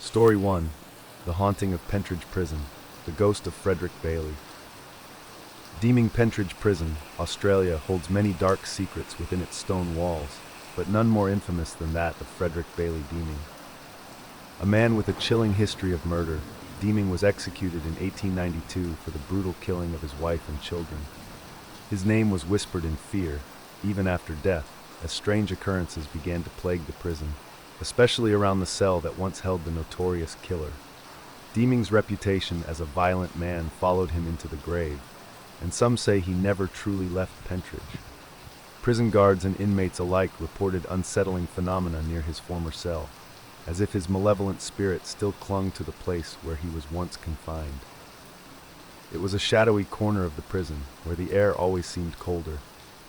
Story 1. The Haunting of Pentridge Prison. The Ghost of Frederick Bailey. Deeming Pentridge Prison, Australia, holds many dark secrets within its stone walls, but none more infamous than that of Frederick Bailey Deeming. A man with a chilling history of murder, Deeming was executed in 1892 for the brutal killing of his wife and children. His name was whispered in fear, even after death, as strange occurrences began to plague the prison, especially around the cell that once held the notorious killer. Deeming's reputation as a violent man followed him into the grave, and some say he never truly left Pentridge. Prison guards and inmates alike reported unsettling phenomena near his former cell, as if his malevolent spirit still clung to the place where he was once confined. It was a shadowy corner of the prison, where the air always seemed colder,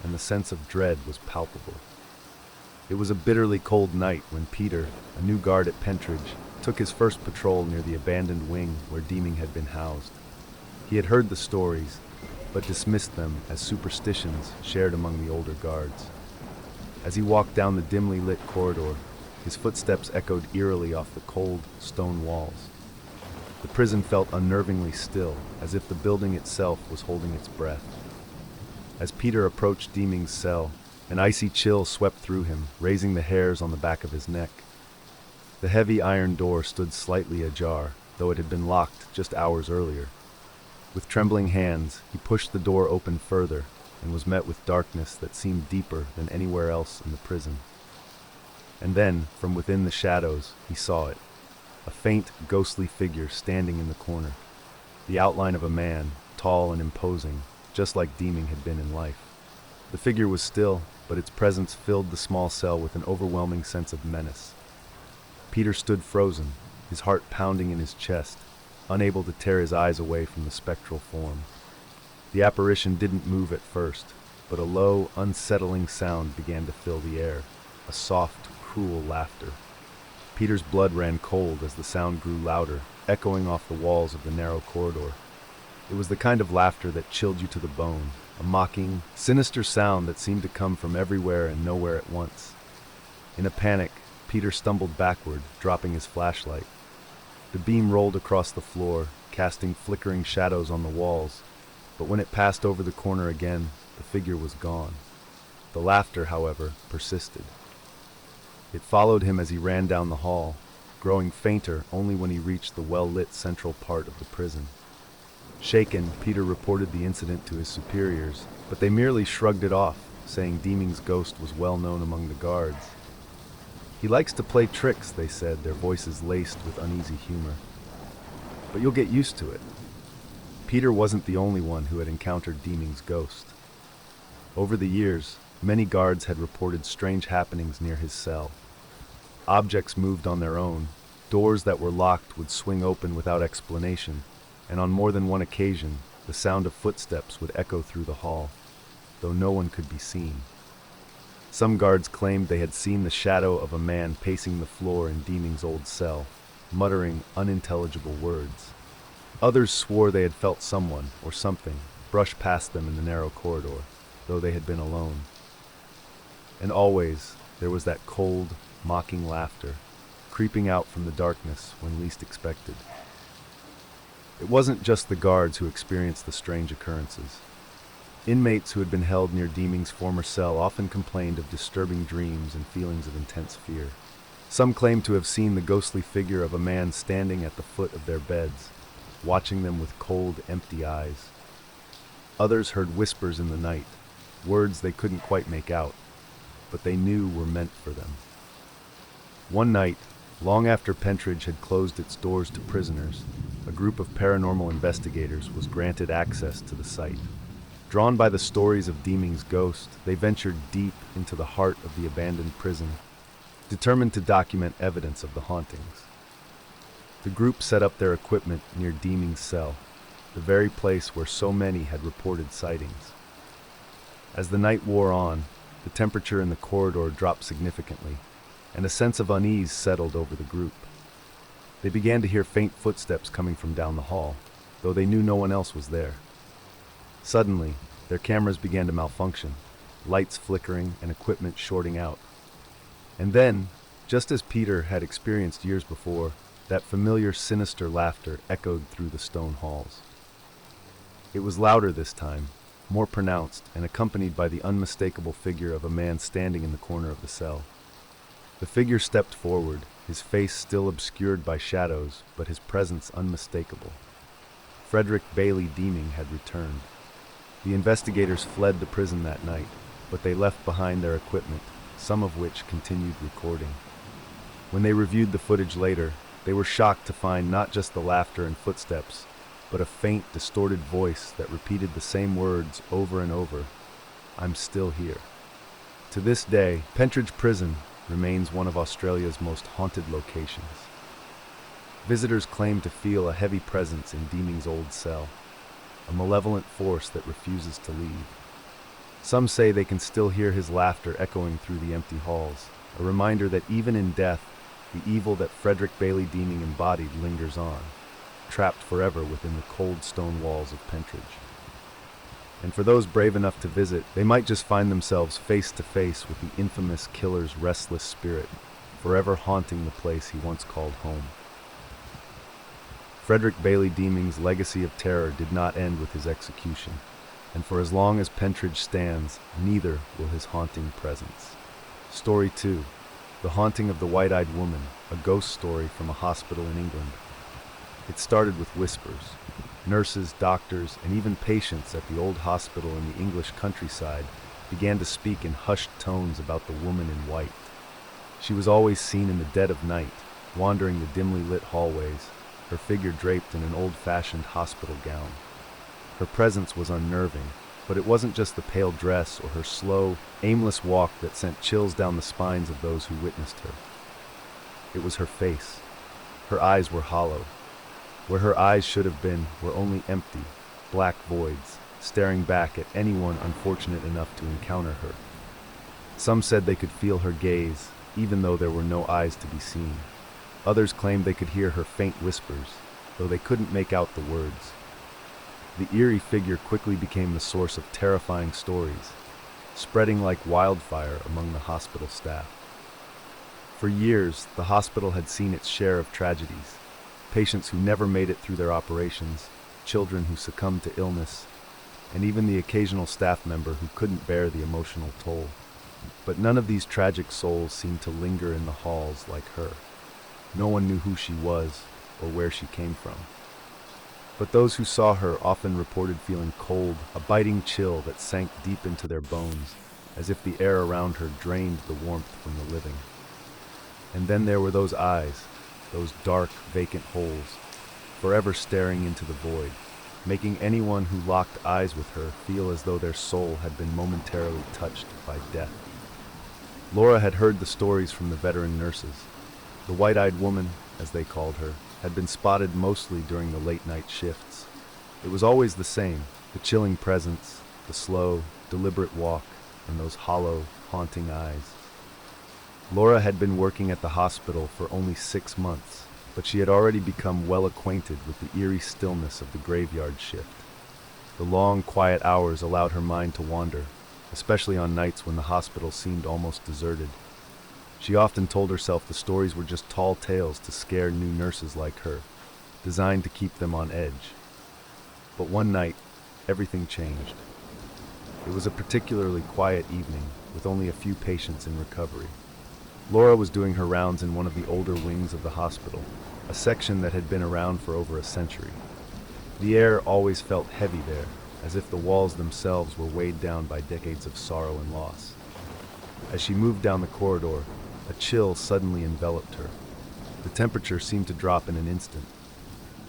and the sense of dread was palpable. It was a bitterly cold night when Peter, a new guard at Pentridge, took his first patrol near the abandoned wing where Deeming had been housed. He had heard the stories, but dismissed them as superstitions shared among the older guards. As he walked down the dimly lit corridor, his footsteps echoed eerily off the cold, stone walls. The prison felt unnervingly still, as if the building itself was holding its breath. As Peter approached Deeming's cell, an icy chill swept through him, raising the hairs on the back of his neck. The heavy iron door stood slightly ajar, though it had been locked just hours earlier. With trembling hands, he pushed the door open further and was met with darkness that seemed deeper than anywhere else in the prison. And then, from within the shadows, he saw it, a faint, ghostly figure standing in the corner, the outline of a man, tall and imposing, just like Deeming had been in life. The figure was still, but its presence filled the small cell with an overwhelming sense of menace. Peter stood frozen, his heart pounding in his chest, unable to tear his eyes away from the spectral form. The apparition didn't move at first, but a low, unsettling sound began to fill the air, a soft, cruel laughter. Peter's blood ran cold as the sound grew louder, echoing off the walls of the narrow corridor. It was the kind of laughter that chilled you to the bone, a mocking, sinister sound that seemed to come from everywhere and nowhere at once. In a panic, Peter stumbled backward, dropping his flashlight. The beam rolled across the floor, casting flickering shadows on the walls, but when it passed over the corner again, the figure was gone. The laughter, however, persisted. It followed him as he ran down the hall, growing fainter only when he reached the well-lit central part of the prison. Shaken, Peter reported the incident to his superiors, but they merely shrugged it off, saying Deeming's ghost was well known among the guards. "He likes to play tricks," they said, their voices laced with uneasy humor. "But you'll get used to it." Peter wasn't the only one who had encountered Deeming's ghost. Over the years, many guards had reported strange happenings near his cell. Objects moved on their own, doors that were locked would swing open without explanation, and on more than one occasion, the sound of footsteps would echo through the hall, though no one could be seen. Some guards claimed they had seen the shadow of a man pacing the floor in Deeming's old cell, muttering unintelligible words. Others swore they had felt someone, or something, brush past them in the narrow corridor, though they had been alone. And always, there was that cold, mocking laughter, creeping out from the darkness when least expected. It wasn't just the guards who experienced the strange occurrences. Inmates who had been held near Deeming's former cell often complained of disturbing dreams and feelings of intense fear. Some claimed to have seen the ghostly figure of a man standing at the foot of their beds, watching them with cold, empty eyes. Others heard whispers in the night, words they couldn't quite make out, but they knew were meant for them. One night, long after Pentridge had closed its doors to prisoners, a group of paranormal investigators was granted access to the site. Drawn by the stories of Deeming's ghost, they ventured deep into the heart of the abandoned prison, determined to document evidence of the hauntings. The group set up their equipment near Deeming's cell, the very place where so many had reported sightings. As the night wore on, the temperature in the corridor dropped significantly, and a sense of unease settled over the group. They began to hear faint footsteps coming from down the hall, though they knew no one else was there. Suddenly, their cameras began to malfunction, lights flickering and equipment shorting out. And then, just as Peter had experienced years before, That familiar, sinister laughter echoed through the stone halls. It was louder this time, more pronounced, and accompanied by the unmistakable figure of a man standing in the corner of the cell. The figure stepped forward, his face still obscured by shadows, but his presence unmistakable. Frederick Bailey Deeming had returned. The investigators fled the prison that night, but they left behind their equipment, some of which continued recording. When they reviewed the footage later, they were shocked to find not just the laughter and footsteps, but a faint, distorted voice that repeated the same words over and over: "I'm still here." To this day, Pentridge Prison remains one of Australia's most haunted locations. Visitors claim to feel a heavy presence in Deeming's old cell, a malevolent force that refuses to leave. Some say they can still hear his laughter echoing through the empty halls, a reminder that even in death, the evil that Frederick Bailey Deeming embodied lingers on, trapped forever within the cold stone walls of Pentridge. And for those brave enough to visit, they might just find themselves face to face with the infamous killer's restless spirit, forever haunting the place he once called home. Frederick Bailey Deeming's legacy of terror did not end with his execution, and for as long as Pentridge stands, neither will his haunting presence. Story 2. The Haunting of the White-Eyed Woman, a ghost story from a hospital in England. It started with whispers. Nurses, doctors, and even patients at the old hospital in the English countryside began to speak in hushed tones about the woman in white. She was always seen in the dead of night, wandering the dimly lit hallways, her figure draped in an old-fashioned hospital gown. Her presence was unnerving, but it wasn't just the pale dress or her slow, aimless walk that sent chills down the spines of those who witnessed her. It was her face. Her eyes were hollow. Where her eyes should have been were only empty, black voids, staring back at anyone unfortunate enough to encounter her. Some said they could feel her gaze, even though there were no eyes to be seen. Others claimed they could hear her faint whispers, though they couldn't make out the words. The eerie figure quickly became the source of terrifying stories, spreading like wildfire among the hospital staff. For years, the hospital had seen its share of tragedies: patients who never made it through their operations, children who succumbed to illness, and even the occasional staff member who couldn't bear the emotional toll. But none of these tragic souls seemed to linger in the halls like her. No one knew who she was or where she came from. But those who saw her often reported feeling cold, a biting chill that sank deep into their bones, as if the air around her drained the warmth from the living. And then there were those eyes, those dark, vacant holes, forever staring into the void, making anyone who locked eyes with her feel as though their soul had been momentarily touched by death. Laura had heard the stories from the veteran nurses. The white-eyed woman, as they called her, had been spotted mostly during the late-night shifts. It was always the same: the chilling presence, the slow, deliberate walk, and those hollow, haunting eyes. Laura had been working at the hospital for only 6 months, but she had already become well acquainted with the eerie stillness of the graveyard shift. The long, quiet hours allowed her mind to wander, especially on nights when the hospital seemed almost deserted. She often told herself the stories were just tall tales to scare new nurses like her, designed to keep them on edge. But one night, everything changed. It was a particularly quiet evening, with only a few patients in recovery. Laura was doing her rounds in one of the older wings of the hospital, a section that had been around for over a century. The air always felt heavy there, as if the walls themselves were weighed down by decades of sorrow and loss. As she moved down the corridor, a chill suddenly enveloped her. The temperature seemed to drop in an instant.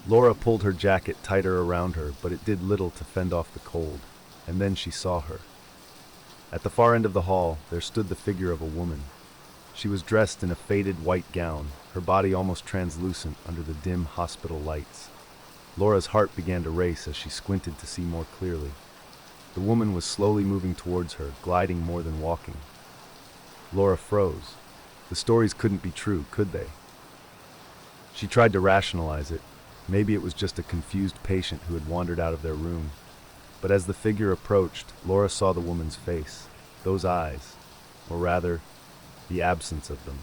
Laura pulled her jacket tighter around her, but it did little to fend off the cold, and then she saw her. At the far end of the hall, there stood the figure of a woman. She was dressed in a faded white gown, her body almost translucent under the dim hospital lights. Laura's heart began to race as she squinted to see more clearly. The woman was slowly moving towards her, gliding more than walking. Laura froze. The stories couldn't be true, could they? She tried to rationalize it. Maybe it was just a confused patient who had wandered out of their room. But as the figure approached, Laura saw the woman's face, those eyes, or rather, the absence of them.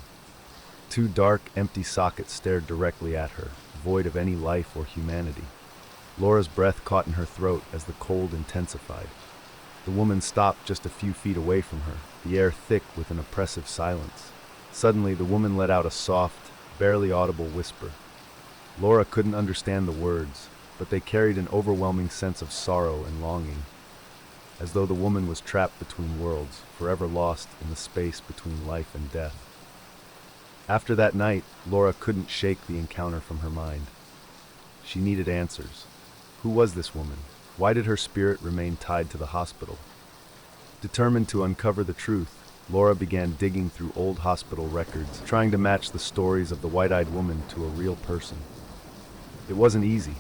Two dark, empty sockets stared directly at her, void of any life or humanity. Laura's breath caught in her throat as the cold intensified. The woman stopped just a few feet away from her, the air thick with an oppressive silence. Suddenly, the woman let out a soft, barely audible whisper. Laura couldn't understand the words, but they carried an overwhelming sense of sorrow and longing, as though the woman was trapped between worlds, forever lost in the space between life and death. After that night, Laura couldn't shake the encounter from her mind. She needed answers. Who was this woman? Why did her spirit remain tied to the hospital? Determined to uncover the truth, Laura began digging through old hospital records, trying to match the stories of the white-eyed woman to a real person. It wasn't easy.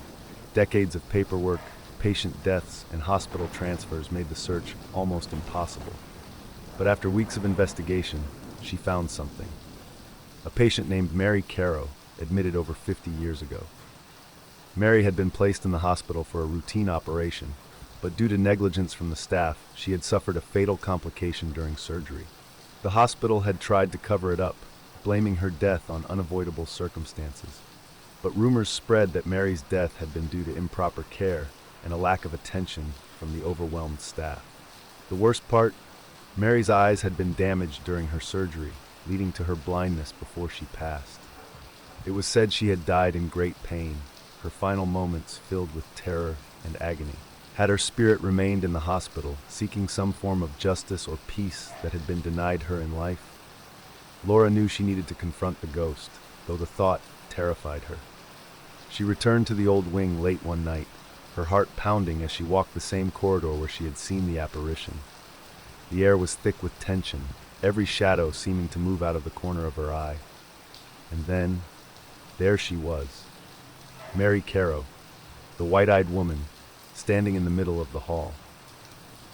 Decades of paperwork, patient deaths, and hospital transfers made the search almost impossible. But after weeks of investigation, she found something. A patient named Mary Caro, admitted over 50 years ago. Mary had been placed in the hospital for a routine operation, but due to negligence from the staff, she had suffered a fatal complication during surgery. The hospital had tried to cover it up, blaming her death on unavoidable circumstances. But rumors spread that Mary's death had been due to improper care and a lack of attention from the overwhelmed staff. The worst part, Mary's eyes had been damaged during her surgery, leading to her blindness before she passed. It was said she had died in great pain, her final moments filled with terror and agony. Had her spirit remained in the hospital, seeking some form of justice or peace that had been denied her in life? Laura knew she needed to confront the ghost, though the thought terrified her. She returned to the old wing late one night, her heart pounding as she walked the same corridor where she had seen the apparition. The air was thick with tension, every shadow seeming to move out of the corner of her eye. And then, there she was, Mary Caro, the white-eyed woman, standing in the middle of the hall.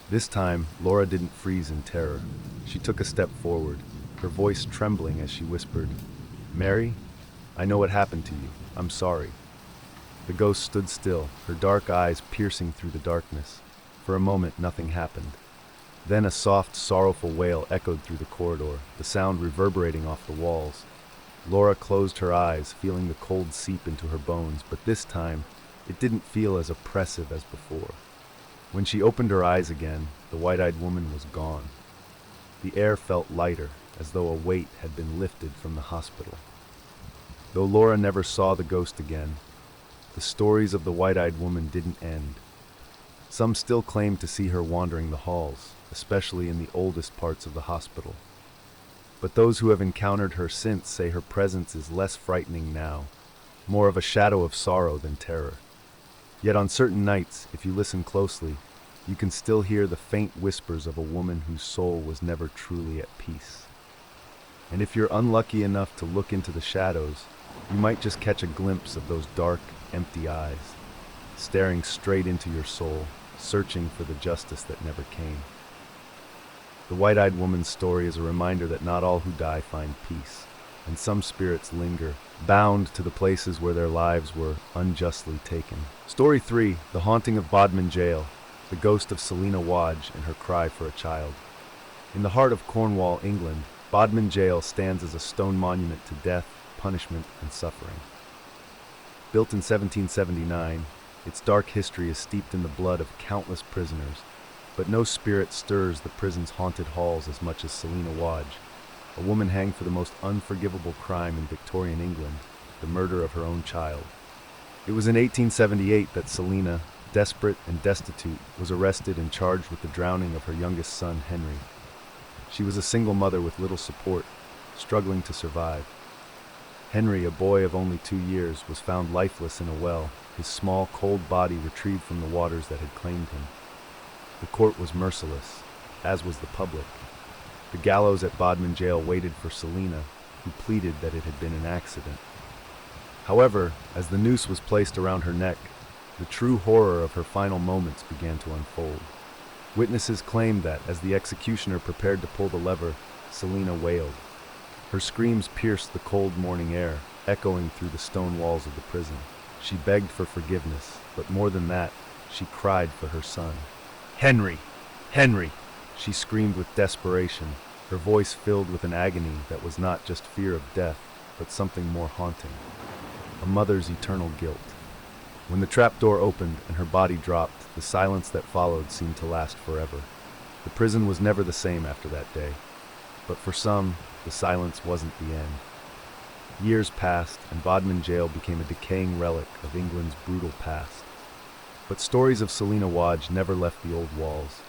This time, Laura didn't freeze in terror. She took a step forward, her voice trembling as she whispered, "Mary, I know what happened to you. I'm sorry." The ghost stood still, her dark eyes piercing through the darkness. For a moment, nothing happened. Then a soft, sorrowful wail echoed through the corridor, the sound reverberating off the walls. Laura closed her eyes, feeling the cold seep into her bones, but this time, it didn't feel as oppressive as before. When she opened her eyes again, the white-eyed woman was gone. The air felt lighter, as though a weight had been lifted from the hospital. Though Laura never saw the ghost again, the stories of the white-eyed woman didn't end. Some still claimed to see her wandering the halls, especially in the oldest parts of the hospital. But those who have encountered her since say her presence is less frightening now, more of a shadow of sorrow than terror. Yet on certain nights, if you listen closely, you can still hear the faint whispers of a woman whose soul was never truly at peace. And if you're unlucky enough to look into the shadows, you might just catch a glimpse of those dark, empty eyes, staring straight into your soul, searching for the justice that never came. The white-eyed woman's story is a reminder that not all who die find peace, and some spirits linger, bound to the places where their lives were unjustly taken. Story 3, The Haunting of Bodmin Jail, the ghost of Selina Wadge and her cry for a child. In the heart of Cornwall, England, Bodmin Jail stands as a stone monument to death, punishment, and suffering. Built in 1779, its dark history is steeped in the blood of countless prisoners, but no spirit stirs the prison's haunted halls as much as Selina Wadge, a woman hanged for the most unforgivable crime in Victorian England, the murder of her own child. It was in 1878 that Selina, desperate and destitute, was arrested and charged with the drowning of her youngest son, Henry. She was a single mother with little support, struggling to survive. Henry, a boy of only 2 years, was found lifeless in a well, his small, cold body retrieved from the waters that had claimed him. The court was merciless, as was the public. The gallows at Bodmin Jail waited for Selina, who pleaded that it had been an accident. However, as the noose was placed around her neck, the true horror of her final moments began to unfold. Witnesses claimed that, as the executioner prepared to pull the lever, Selina wailed. Her screams pierced the cold morning air, echoing through the stone walls of the prison. She begged for forgiveness, but more than that, she cried for her son. "Henry! Henry!" she screamed with desperation, her voice filled with an agony that was not just fear of death, but something more haunting. A mother's eternal guilt. When the trapdoor opened and her body dropped, the silence that followed seemed to last forever. The prison was never the same after that day. But for some, the silence wasn't the end. Years passed, and Bodmin Jail became a decaying relic of England's brutal past. But stories of Selina Wadj never left the old walls.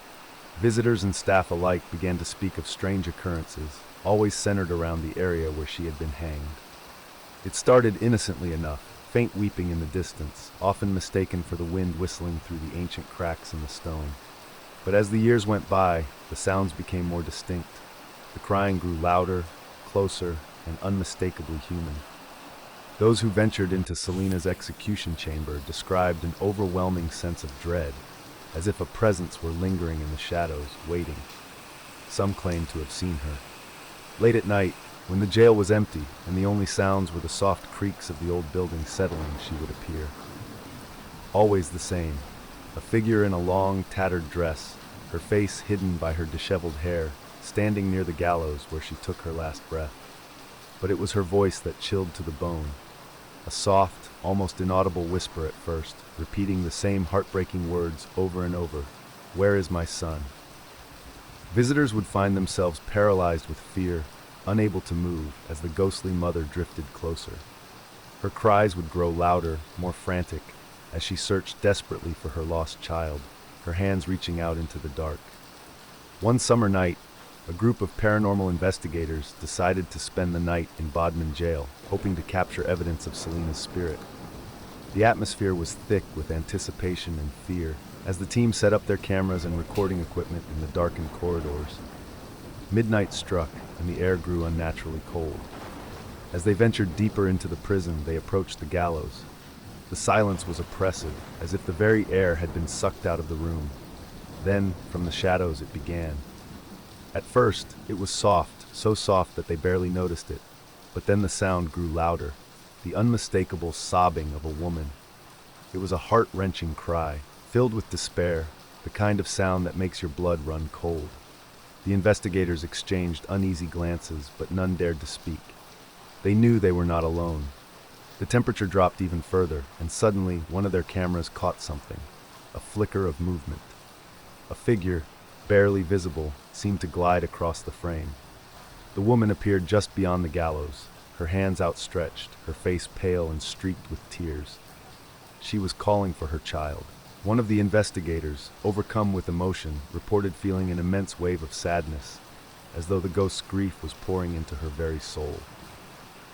Visitors and staff alike began to speak of strange occurrences, always centered around the area where she had been hanged. It started innocently enough, faint weeping in the distance, often mistaken for the wind whistling through the ancient cracks in the stone. But as the years went by, the sounds became more distinct. The crying grew louder, closer, and unmistakably human. Those who ventured into Selina's execution chamber described an overwhelming sense of dread, as if a presence were lingering in the shadows, waiting. Some claimed to have seen her. Late at night, when the jail was empty and the only sounds were the soft creaks of the old building settling, she would appear. Always the same, a figure in a long, tattered dress, her face hidden by her disheveled hair, standing near the gallows where she took her last breath. But it was her voice that chilled to the bone. A soft, almost inaudible whisper at first, repeating the same heartbreaking words over and over. "Where is my son?" Visitors would find themselves paralyzed with fear, unable to move as the ghostly mother drifted closer. Her cries would grow louder, more frantic, as she searched desperately for her lost child, her hands reaching out into the dark. One summer night, a group of paranormal investigators decided to spend the night in Bodmin Jail, hoping to capture evidence of Selina's spirit. The atmosphere was thick with anticipation and fear as the team set up their cameras and recording equipment in the darkened corridors. Midnight struck, and the air grew unnaturally cold. As they ventured deeper into the prison, they approached the gallows. The silence was oppressive, as if the very air had been sucked out of the room. Then, from the shadows, it began. At first, it was soft, so soft that they barely noticed it. But then the sound grew louder, the unmistakable sobbing of a woman. It was a heart-wrenching cry, filled with despair, the kind of sound that makes your blood run cold. The investigators exchanged uneasy glances, but none dared to speak. They knew they were not alone. The temperature dropped even further, and suddenly one of their cameras caught something, a flicker of movement. A figure, barely visible, seemed to glide across the frame. The woman appeared just beyond the gallows, her hands outstretched, her face pale and streaked with tears. She was calling for her child. One of the investigators, overcome with emotion, reported feeling an immense wave of sadness, as though the ghost's grief was pouring into her very soul.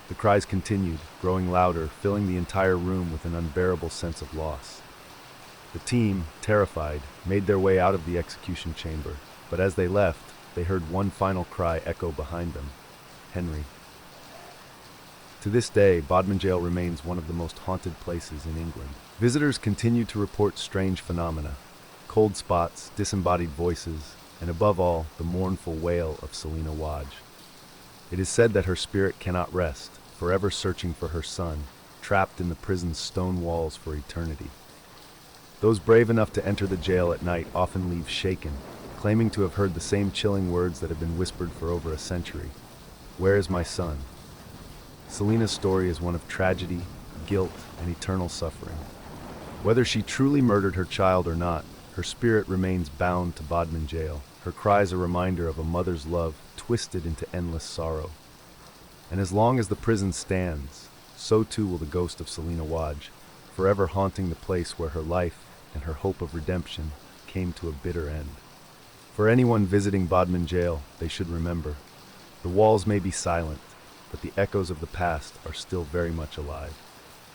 The cries continued, growing louder, filling the entire room with an unbearable sense of loss. The team, terrified, made their way out of the execution chamber, but as they left, they heard one final cry echo behind them. "Henry." To this day, Bodmin Jail remains one of the most haunted places in England. Visitors continue to report strange phenomena, cold spots, disembodied voices, and above all, the mournful wail of Selina Wadj. It is said that her spirit cannot rest, forever searching for her son, trapped in the prison's stone walls for eternity. Those brave enough to enter the jail at night often leave shaken, claiming to have heard the same chilling words that have been whispered for over a century. "Where is my son?" Selina's story is one of tragedy, guilt, and eternal suffering. Whether she truly murdered her child or not, her spirit remains bound to Bodmin Jail, her cries a reminder of a mother's love twisted into endless sorrow. And as long as the prison stands, so too will the ghost of Selina Wadj, forever haunting the place where her life and her hope of redemption came to a bitter end. For anyone visiting Bodmin Jail, they should remember, the walls may be silent, but the echoes of the past are still very much alive.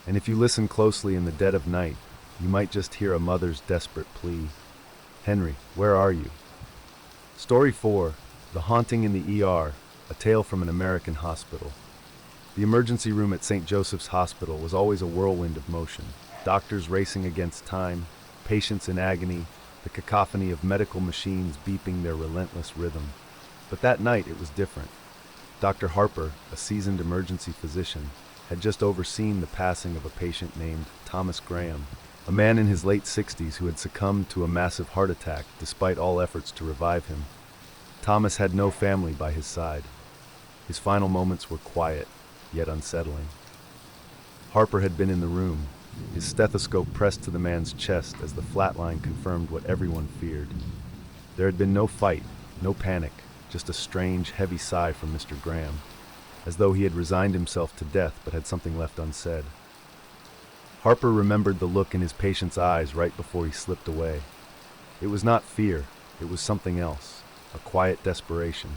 And if you listen closely in the dead of night, you might just hear a mother's desperate plea. "Henry, where are you?" Story 4. The Haunting in the ER, a tale from an American hospital. The emergency room at St. Joseph's Hospital was always a whirlwind of motion. Doctors racing against time, patients in agony, the cacophony of medical machines beeping their relentless rhythm. But that night it was different. Dr. Harper, a seasoned emergency physician, had just overseen the passing of a patient named Thomas Graham, a man in his late 60s who had succumbed to a massive heart attack despite all efforts to revive him. Thomas had no family by his side. His final moments were quiet, yet unsettling. Harper had been in the room, his stethoscope pressed to the man's chest as the flatline confirmed what everyone feared. There had been no fight, no panic, just a strange, heavy sigh from Mr. Graham, as though he had resigned himself to death but had something left unsaid. Harper remembered the look in his patient's eyes right before he slipped away. It was not fear, it was something else, a quiet desperation,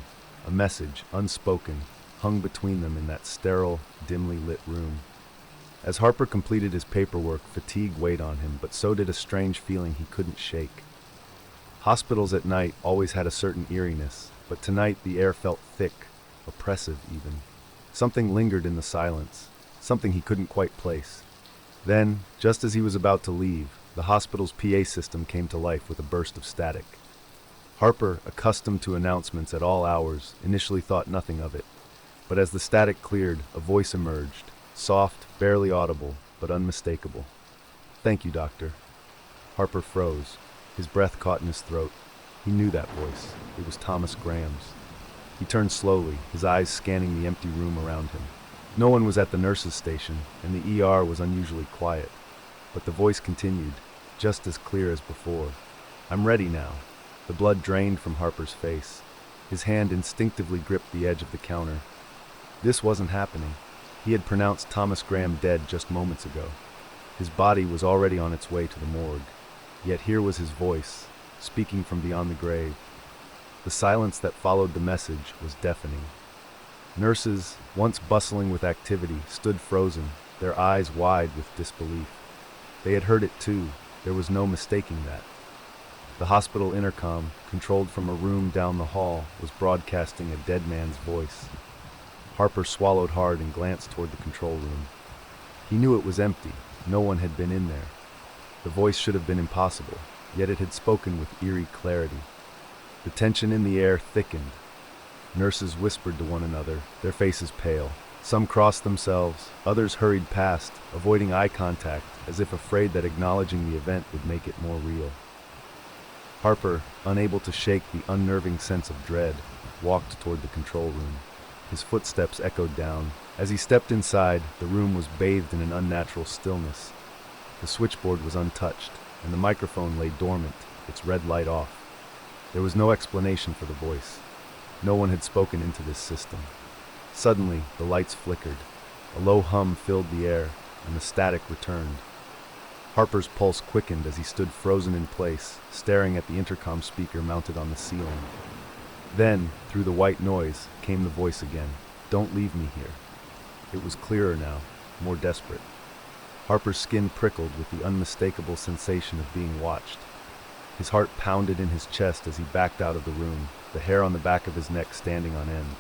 a message, unspoken, hung between them in that sterile, dimly lit room. As Harper completed his paperwork, fatigue weighed on him, but so did a strange feeling he couldn't shake. Hospitals at night always had a certain eeriness, but tonight the air felt thick, oppressive even. Something lingered in the silence, something he couldn't quite place. Then, just as he was about to leave, the hospital's PA system came to life with a burst of static. Harper, accustomed to announcements at all hours, initially thought nothing of it. But as the static cleared, a voice emerged, soft, barely audible, but unmistakable. "Thank you, doctor." Harper froze. His breath caught in his throat. He knew that voice. It was Thomas Graham's. He turned slowly, his eyes scanning the empty room around him. No one was at the nurse's station, and the ER was unusually quiet. But the voice continued, just as clear as before. "I'm ready now." The blood drained from Harper's face. His hand instinctively gripped the edge of the counter. This wasn't happening. He had pronounced Thomas Graham dead just moments ago. His body was already on its way to the morgue. Yet here was his voice, speaking from beyond the grave. The silence that followed the message was deafening. Nurses, once bustling with activity, stood frozen, their eyes wide with disbelief. They had heard it too. There was no mistaking that. The hospital intercom, controlled from a room down the hall, was broadcasting a dead man's voice. Harper swallowed hard and glanced toward the control room. He knew it was empty. No one had been in there. The voice should have been impossible, yet it had spoken with eerie clarity. The tension in the air thickened. Nurses whispered to one another, their faces pale. Some crossed themselves, others hurried past, avoiding eye contact, as if afraid that acknowledging the event would make it more real. Harper, unable to shake the unnerving sense of dread, walked toward the control room. His footsteps echoed down. As he stepped inside, the room was bathed in an unnatural stillness. The switchboard was untouched, and the microphone lay dormant, its red light off. There was no explanation for the voice. No one had spoken into this system. Suddenly, the lights flickered. A low hum filled the air, and the static returned. Harper's pulse quickened as he stood frozen in place, staring at the intercom speaker mounted on the ceiling. Then, through the white noise, came the voice again. "Don't leave me here." It was clearer now, more desperate. Harper's skin prickled with the unmistakable sensation of being watched. His heart pounded in his chest as he backed out of the room, the hair on the back of his neck standing on end.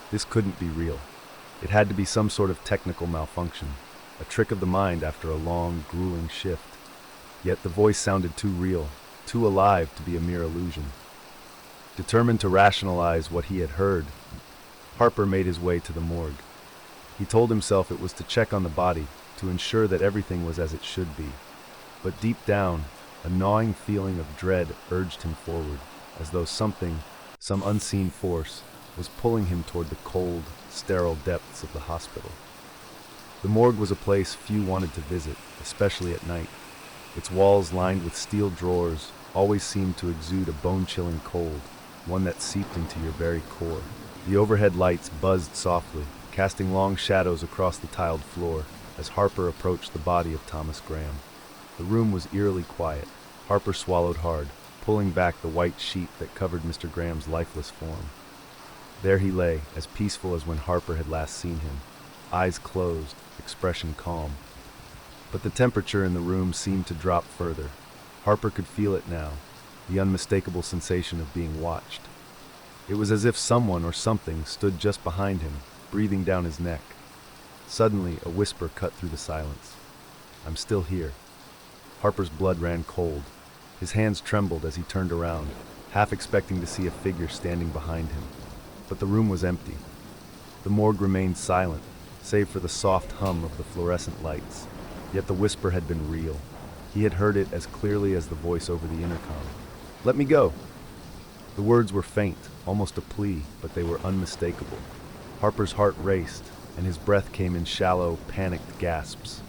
This couldn't be real. It had to be some sort of technical malfunction, a trick of the mind after a long, grueling shift. Yet the voice sounded too real, too alive to be a mere illusion. Determined to rationalize what he had heard, Harper made his way to the morgue. He told himself it was to check on the body, to ensure that everything was as it should be. But deep down, a gnawing feeling of dread urged him forward, as though something, some unseen force, was pulling him toward the cold, sterile depths of the hospital. The morgue was a place few wanted to visit, especially at night. Its walls lined with steel drawers always seemed to exude a bone-chilling cold, one that seeped into your very core. The overhead lights buzzed softly, casting long shadows across the tiled floor as Harper approached the body of Thomas Graham. The room was eerily quiet. Harper swallowed hard, pulling back the white sheet that covered Mr. Graham's lifeless form. There he lay, as peaceful as when Harper had last seen him, eyes closed, expression calm. But the temperature in the room seemed to drop further. Harper could feel it now, the unmistakable sensation of being watched. It was as if someone or something stood just behind him, breathing down his neck. Suddenly, a whisper cut through the silence. "I'm still here." Harper's blood ran cold. His hands trembled as he turned around, half expecting to see a figure standing behind him. But the room was empty. The morgue remained silent, save for the soft hum of the fluorescent lights. Yet the whisper had been real. He had heard it as clearly as the voice over the intercom. "Let me go!" The words were faint, almost a plea, but they were unmistakable. Harper's heart raced, and his breath came in shallow, panicked gasps.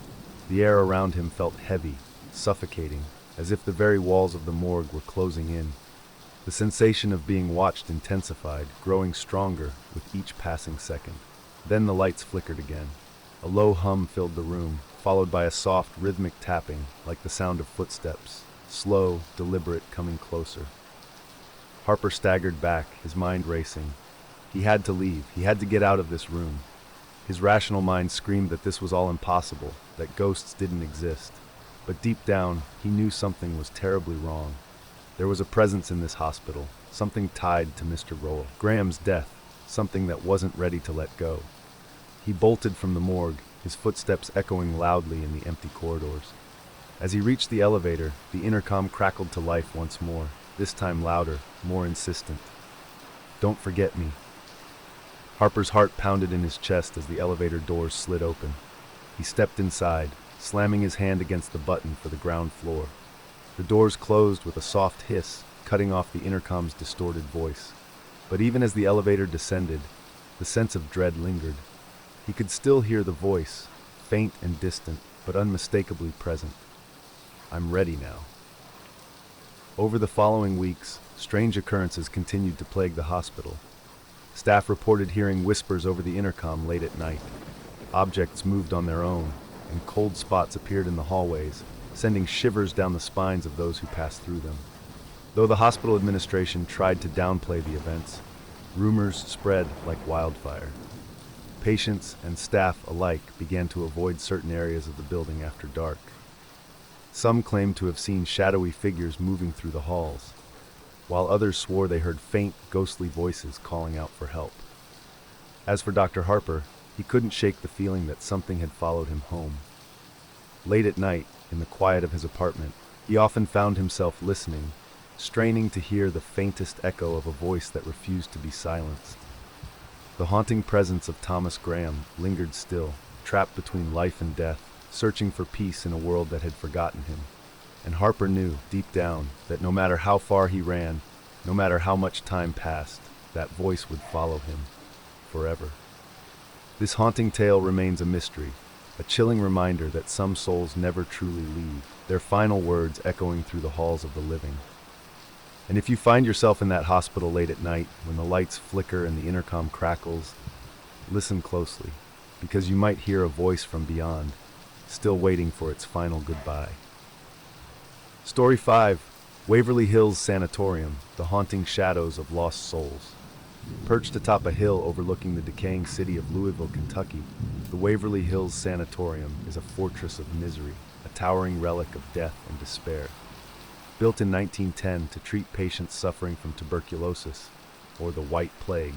The air around him felt heavy, suffocating, as if the very walls of the morgue were closing in. The sensation of being watched intensified, growing stronger with each passing second. Then the lights flickered again. A low hum filled the room, followed by a soft, rhythmic tapping, like the sound of footsteps, slow, deliberate, coming closer. Harper staggered back, his mind racing. He had to leave. He had to get out of this room. His rational mind screamed that this was all impossible, that ghosts didn't exist. But deep down, he knew something was terribly wrong. There was a presence in this hospital, something tied to Mr. Rowell. Graham's death, something that wasn't ready to let go. He bolted from the morgue, his footsteps echoing loudly in the empty corridors. As he reached the elevator, the intercom crackled to life once more, this time louder, more insistent. "Don't forget me." Harper's heart pounded in his chest as the elevator doors slid open. He stepped inside, slamming his hand against the button for the ground floor. The doors closed with a soft hiss, cutting off the intercom's distorted voice. But even as the elevator descended, the sense of dread lingered. He could still hear the voice, faint and distant, but unmistakably present. "I'm ready now." Over the following weeks, strange occurrences continued to plague the hospital. Staff reported hearing whispers over the intercom late at night. Objects moved on their own, and cold spots appeared in the hallways, sending shivers down the spines of those who passed through them. Though the hospital administration tried to downplay the events, rumors spread like wildfire. Patients and staff alike began to avoid certain areas of the building after dark. Some claimed to have seen shadowy figures moving through the halls, while others swore they heard faint, ghostly voices calling out for help. As for Dr. Harper, he couldn't shake the feeling that something had followed him home. Late at night, in the quiet of his apartment, he often found himself listening, straining to hear the faintest echo of a voice that refused to be silenced. The haunting presence of Thomas Graham lingered still, trapped between life and death, searching for peace in a world that had forgotten him. And Harper knew, deep down, that no matter how far he ran, no matter how much time passed, that voice would follow him, forever. This haunting tale remains a mystery, a chilling reminder that some souls never truly leave, their final words echoing through the halls of the living. And if you find yourself in that hospital late at night, when the lights flicker and the intercom crackles, listen closely, because you might hear a voice from beyond, still waiting for its final goodbye. Story 5. Waverly Hills Sanatorium, the haunting shadows of lost souls. Perched atop a hill overlooking the decaying city of Louisville, Kentucky, the Waverly Hills Sanatorium is a fortress of misery, a towering relic of death and despair. Built in 1910 to treat patients suffering from tuberculosis, or the White Plague,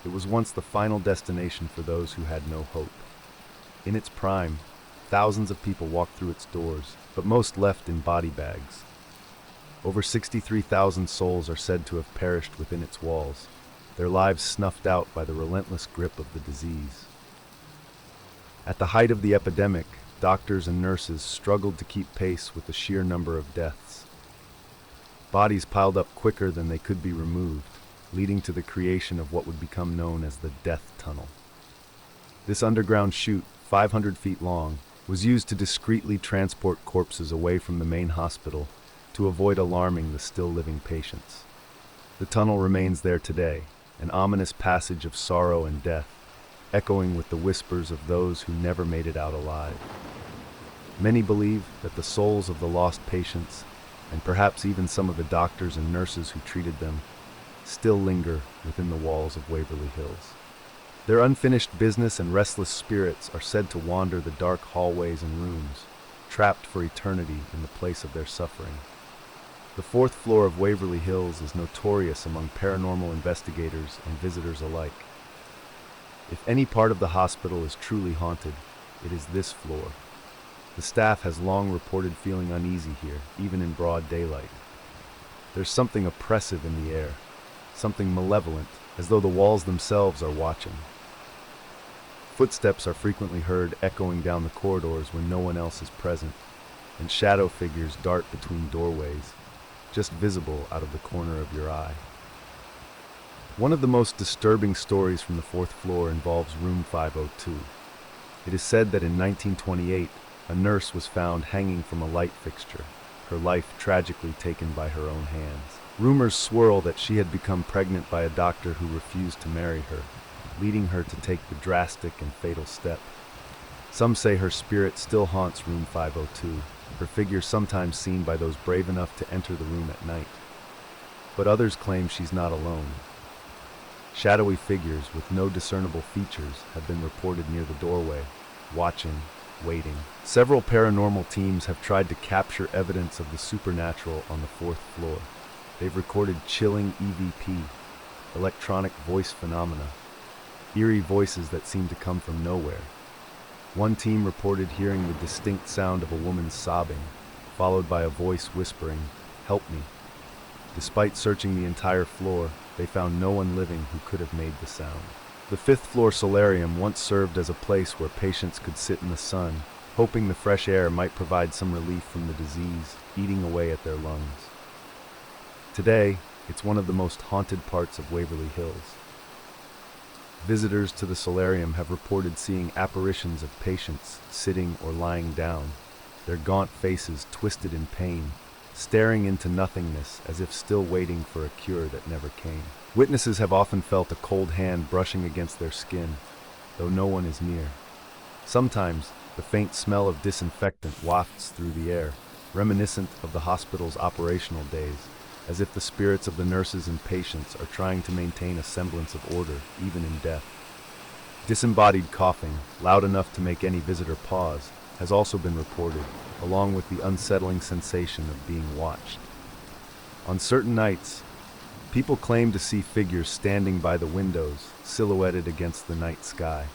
it was once the final destination for those who had no hope. In its prime, thousands of people walked through its doors, but most left in body bags. Over 63,000 souls are said to have perished within its walls, their lives snuffed out by the relentless grip of the disease. At the height of the epidemic, doctors and nurses struggled to keep pace with the sheer number of deaths. Bodies piled up quicker than they could be removed, leading to the creation of what would become known as the death tunnel. This underground chute, 500 feet long, was used to discreetly transport corpses away from the main hospital to avoid alarming the still living patients. The tunnel remains there today, an ominous passage of sorrow and death, echoing with the whispers of those who never made it out alive. Many believe that the souls of the lost patients, and perhaps even some of the doctors and nurses who treated them, still linger within the walls of Waverly Hills. Their unfinished business and restless spirits are said to wander the dark hallways and rooms, trapped for eternity in the place of their suffering. The fourth floor of Waverly Hills is notorious among paranormal investigators and visitors alike. If any part of the hospital is truly haunted, it is this floor. The staff has long reported feeling uneasy here, even in broad daylight. There's something oppressive in the air, something malevolent, as though the walls themselves are watching. Footsteps are frequently heard echoing down the corridors when no one else is present, and shadow figures dart between doorways, just visible out of the corner of your eye. One of the most disturbing stories from the fourth floor involves room 502. It is said that in 1928, a nurse was found hanging from a light fixture, her life tragically taken by her own hands. Rumors swirl that she had become pregnant by a doctor who refused to marry her, leading her to take the drastic and fatal step. Some say her spirit still haunts room 502, her figure sometimes seen by those brave enough to enter the room at night. But others claim she's not alone. Shadowy figures with no discernible features have been reported near the doorway, watching, waiting. Several paranormal teams have tried to capture evidence of the supernatural on the fourth floor. They've recorded chilling EVP, electronic voice phenomena, eerie voices that seem to come from nowhere. One team reported hearing the distinct sound of a woman sobbing, followed by a voice whispering, "Help me." Despite searching the entire floor, they found no one living who could have made the sound. The fifth floor solarium once served as a place where patients could sit in the sun, hoping the fresh air might provide some relief from the disease eating away at their lungs. Today, it's one of the most haunted parts of Waverly Hills. Visitors to the solarium have reported seeing apparitions of patients sitting or lying down, their gaunt faces twisted in pain, staring into nothingness as if still waiting for a cure that never came. Witnesses have often felt a cold hand brushing against their skin, though no one is near. Sometimes, the faint smell of disinfectant wafts through the air, reminiscent of the hospital's operational days, as if the spirits of the nurses and patients are trying to maintain a semblance of order, even in death. Disembodied coughing, loud enough to make any visitor pause, has also been reported, along with the unsettling sensation of being watched. On certain nights, people claim to see figures standing by the windows, silhouetted against the night sky.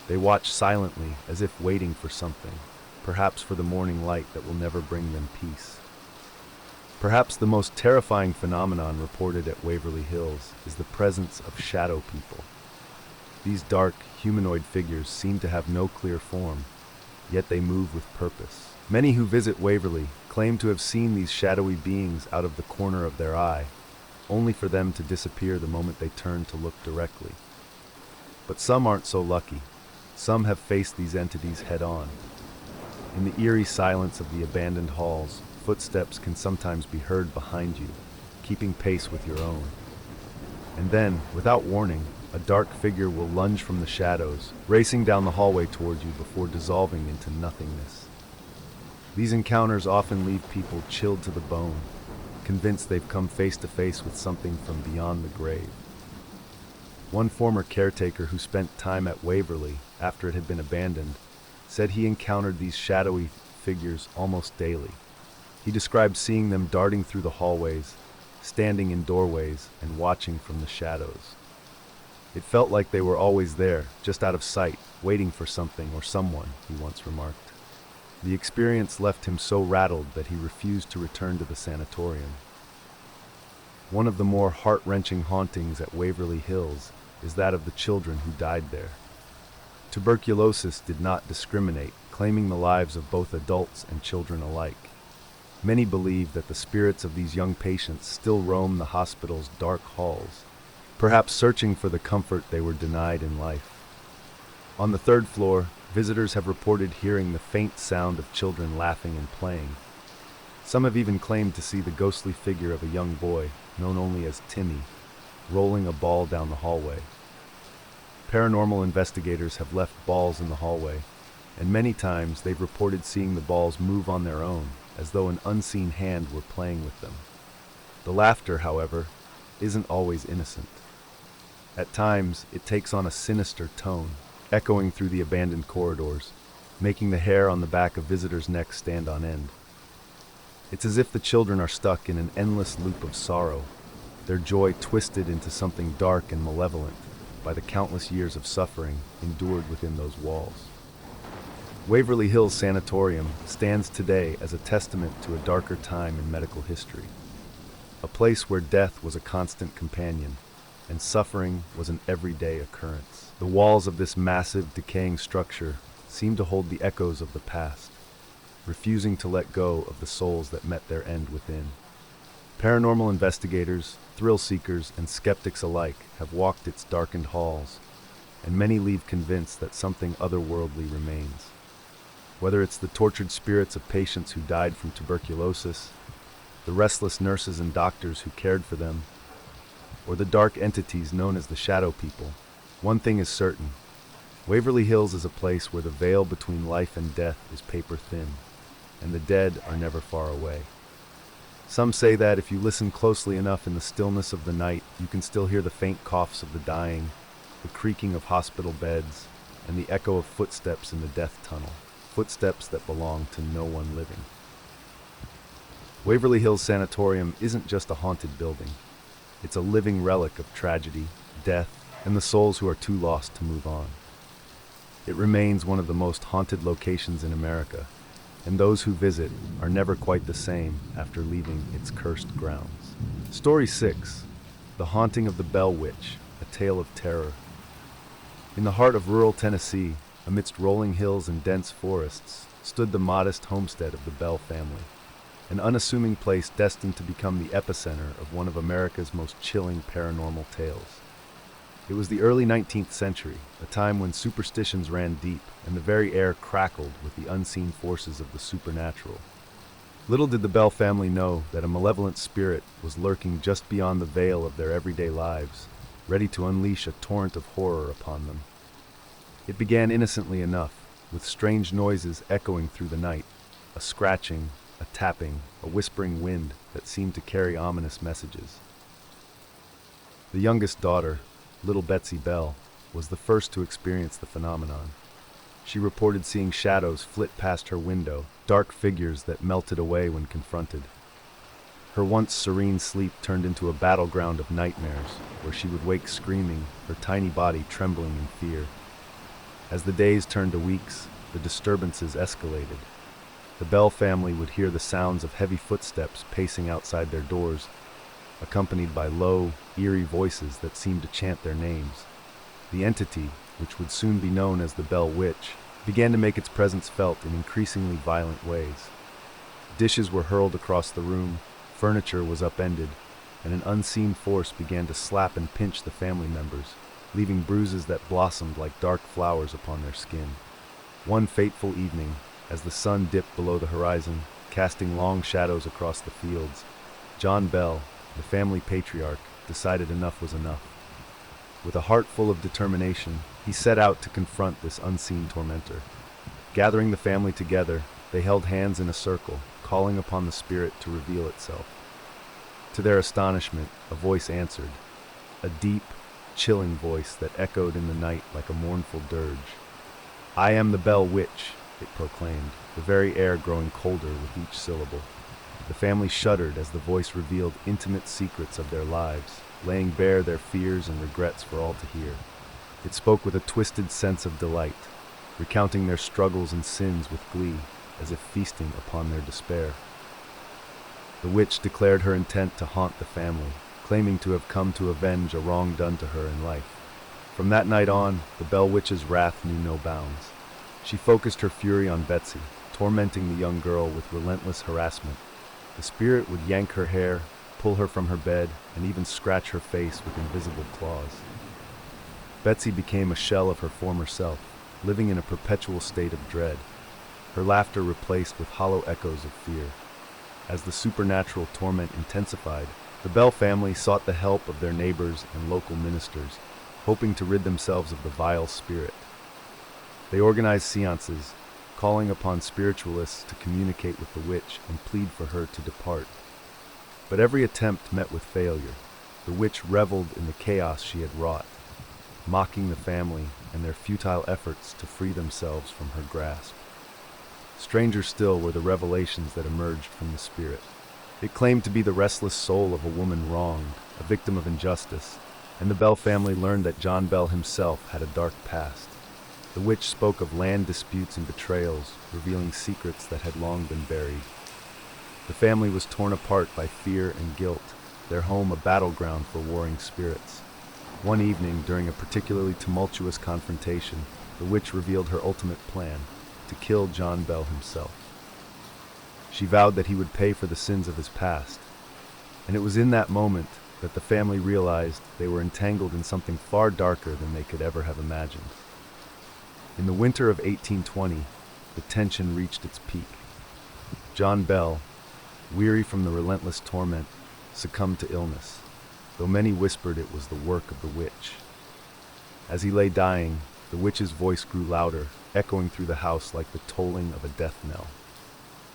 They watch silently, as if waiting for something, perhaps for the morning light that will never bring them peace. Perhaps the most terrifying phenomenon reported at Waverly Hills is the presence of shadow people. These dark, humanoid figures seem to have no clear form, yet they move with purpose. Many who visit Waverly claim to have seen these shadowy beings out of the corner of their eye, only for them to disappear the moment they turn to look directly. But some aren't so lucky. Some have faced these entities head-on. In the eerie silence of the abandoned halls, footsteps can sometimes be heard behind you, keeping pace with your own. And then, without warning, a dark figure will lunge from the shadows, racing down the hallway toward you before dissolving into nothingness. These encounters often leave people chilled to the bone, convinced they've come face to face with something from beyond the grave. One former caretaker who spent time at Waverly after it had been abandoned said he encountered these shadowy figures almost daily. He described seeing them darting through the hallways, standing in doorways, and watching from the shadows. It felt like they were always there, just out of sight, waiting for something or someone, he once remarked. The experience left him so rattled that he refused to return to the sanatorium. One of the more heart-wrenching hauntings at Waverly Hills is that of the children who died there. Tuberculosis did not discriminate, claiming the lives of both adults and children alike. Many believe that the spirits of these young patients still roam the hospital's dark halls, perhaps searching for the comfort they were denied in life. On the third floor, visitors have reported hearing the faint sound of children laughing and playing. Some have even claimed to see the ghostly figure of a young boy, known only as Timmy, rolling a ball down the hallway. Paranormal investigators have left balls in the hallway, and many times they've reported seeing the balls move on their own, as though an unseen hand were playing with them. The laughter, however, isn't always innocent. At times, it takes on a sinister tone, echoing through the abandoned corridors, making the hair on the back of visitors' necks stand on end. It's as if the children are stuck in an endless loop of sorrow, their joy twisted into something dark and malevolent by the countless years of suffering endured within those walls. Waverly Hills Sanatorium stands today as a testament to a darker time in medical history, a place where death was a constant companion and suffering was an everyday occurrence. The walls of this massive, decaying structure seem to hold the echoes of the past, refusing to let go of the souls that met their end within. Paranormal investigators, thrill seekers, and skeptics alike have walked its darkened halls, and many leave convinced that something otherworldly remains. Whether it's the tortured spirits of patients who died from tuberculosis, the restless nurses and doctors who cared for them, or the dark entities known as the Shadow People, one thing is certain: Waverly Hills is a place where the veil between life and death is paper thin, and the dead are never far away. Some say that if you listen closely enough in the stillness of the night, you can still hear the faint coughs of the dying, the creaking of hospital beds, and the echo of footsteps in the death tunnel, footsteps that belong to no one living. Waverly Hills Sanatorium isn't just a haunted building. It's a living relic of tragedy, death, and the souls who are too lost to move on. It remains one of the most haunted locations in America, and those who visit are never quite the same after leaving its cursed grounds. Story 6. The Haunting of the Bell Witch, a Tale of Terror. In the heart of rural Tennessee, amidst rolling hills and dense forests, stood the modest homestead of the Bell family, an unassuming place destined to become the epicenter of one of America's most chilling paranormal tales. It was the early 19th century, a time when superstitions ran deep and the very air crackled with the unseen forces of the supernatural. Little did the Bell family know that a malevolent spirit was lurking just beyond the veil of their everyday lives, ready to unleash a torrent of horror upon them. It began innocently enough, with strange noises echoing through the night, a scratching, a tapping, a whispering wind that seemed to carry ominous messages. The youngest daughter, little Betsy Bell, was the first to experience the phenomenon. She reported seeing shadows flit past her window, dark figures that melted away when confronted. Her once serene sleep turned into a battleground of nightmares, where she would wake screaming, her tiny body trembling in fear. As the days turned to weeks, the disturbances escalated. The Bell family would hear the sounds of heavy footsteps pacing outside their doors, accompanied by low, eerie voices that seemed to chant their names. The entity, which would soon be known as the Bell Witch, began to make its presence felt in increasingly violent ways. Dishes were hurled across the room, furniture was upended, and an unseen force began to slap and pinch the family members, leaving bruises that blossomed like dark flowers upon their skin. One fateful evening, as the sun dipped below the horizon, casting long shadows across the fields, John Bell, the family patriarch, decided enough was enough. With a heart full of determination, he set out to confront this unseen tormentor. Gathering the family together, they held hands in a circle, calling upon the spirit to reveal itself. To their astonishment, a voice answered, a deep, chilling voice that echoed in the night like a mournful dirge. "I am the Bell Witch," it proclaimed, the very air growing colder with each syllable. The family shuddered as the voice revealed intimate secrets of their lives, laying bare their fears and regrets for all to hear. It spoke with a twisted sense of delight, recounting their struggles and sins with glee, as if feasting upon their despair. The witch declared her intent to haunt the family, claiming to have come to avenge a wrong done to her in life. From that night on, the Bell Witch's wrath knew no bounds. She focused her fury on Betsy, tormenting the young girl with relentless harassment. The spirit would yank her hair, pull her from her bed, and even scratch her face with invisible claws. Betsy became a shell of her former self, living in a perpetual state of dread, her laughter replaced with hollow echoes of fear. As the supernatural torment intensified, the Bell family sought the help of their neighbors and local ministers, hoping to rid themselves of the vile spirit. They organized seances, calling upon spiritualists to communicate with the witch and plead for her to depart. But every attempt met with failure. The witch reveled in the chaos she had wrought, mocking the family and their futile efforts to free themselves from her grasp. Stranger still were the revelations that emerged from the spirit. It claimed to be the restless soul of a woman wronged, a victim of injustice, and the Bell family learned that John Bell himself had a dark past. The witch spoke of land disputes and betrayals, revealing secrets that had long been buried. The family was torn apart by fear and guilt, their home a battleground for warring spirits. One evening, during a particularly tumultuous confrontation, the witch revealed her ultimate plan: to kill John Bell himself. She vowed that he would pay for the sins of his past. And it was in that moment that the family realized they were entangled in something far darker than they could ever have imagined. In the winter of 1820, the tension reached its peak. John Bell, weary from the relentless torment, succumbed to illness, though many whispered it was the work of the witch. As he lay dying, the witch's voice grew louder, echoing through the house like the tolling of a death knell.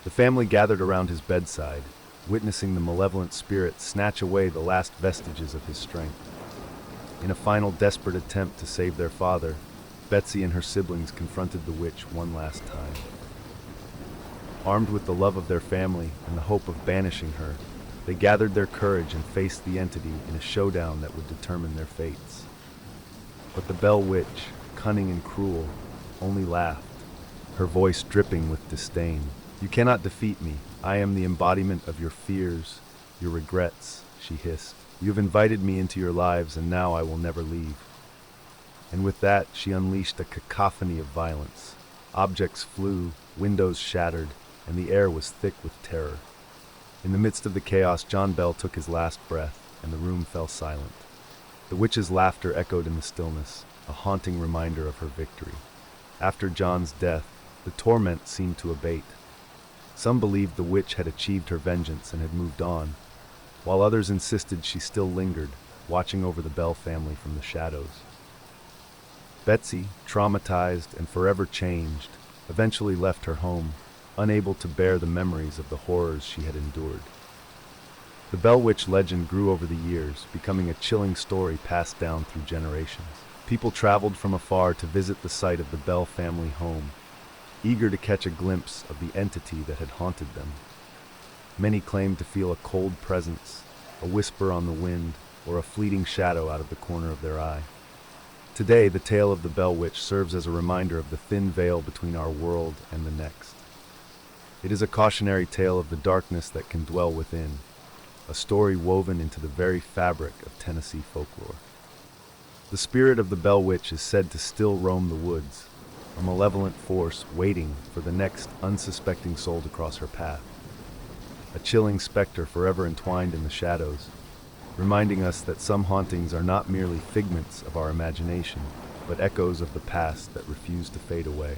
The family gathered around his bedside, witnessing the malevolent spirit snatch away the last vestiges of his strength. In a final desperate attempt to save their father, Betsy and her siblings confronted the witch one last time. Armed with the love of their family and the hope of banishing her, they gathered their courage and faced the entity in a showdown that would determine their fates. But the Bell Witch, cunning and cruel, only laughed, her voice dripping with disdain. "You cannot defeat me. I am the embodiment of your fears, your regrets," she hissed. "You have invited me into your lives, and now I will never leave." And with that, she unleashed a cacophony of violence. Objects flew, windows shattered, and the air was thick with terror. In the midst of the chaos, John Bell took his last breath, and the room fell silent. The witch's laughter echoed in the stillness, a haunting reminder of her victory. After John's death, the torment seemed to abate. Some believed the witch had achieved her vengeance and had moved on, while others insisted she still lingered, watching over the Bell family from the shadows. Betsy, traumatized and forever changed, eventually left her home, unable to bear the memories of the horrors she had endured. The Bell Witch legend grew over the years, becoming a chilling story passed down through generations. People traveled from afar to visit the site of the Bell family home, eager to catch a glimpse of the entity that had haunted them. Many claimed to feel a cold presence, a whisper on the wind, or a fleeting shadow out of the corner of their eye. Today, the tale of the Bell Witch serves as a reminder of the thin veil between our world and the next. It is a cautionary tale of the darkness that can dwell within, a story woven into the very fabric of Tennessee folklore. The spirit of the Bell Witch is said to still roam the woods, a malevolent force waiting for the next unsuspecting soul to cross her path. A chilling specter forever entwined in the shadows, reminding us that some hauntings are not merely figments of our imagination, but echoes of the past that refuse to fade away.